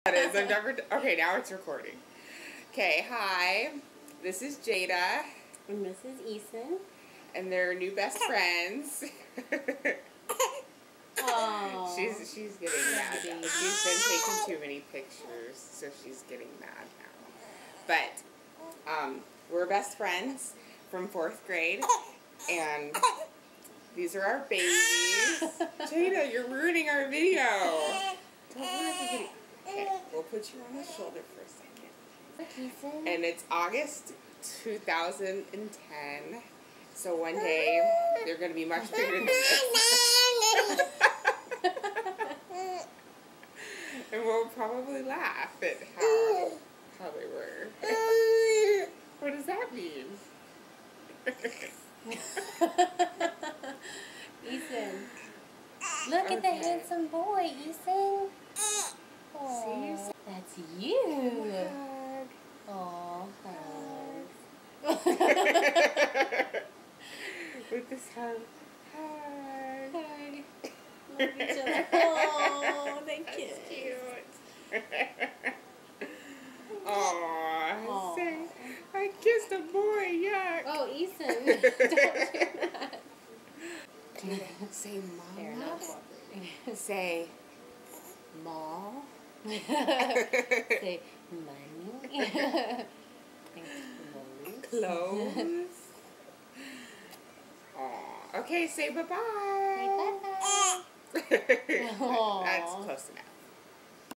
That is, I've never. Okay, now it's recording. Okay, hi. This is Jada. And this is Eason. And they're new best friends. Aww. She's getting mad. She's been taking too many pictures, so she's getting mad now. But we're best friends from 4th grade, and these are our babies. Jada, you're ruining our video. Don't ruin the video. Okay, we'll put you on the shoulder for a second. Look, And it's August 2010. So one day they're going to be much bigger than this. And we'll probably laugh at how they were. What does that mean? Eason. Look at the handsome boy, Eason. See? That's you. Hug. Aw, hugs. With this hug. Hug. Hug. Love each other. Oh, they kiss. That's cute. Aww. Say, I kissed a boy, yuck. Oh, Eason. Don't do that. Say They're mama. not cooperating. Say mall. Say money. Clothes. Aww. Okay, say bye-bye. Say bye-bye. That's close enough.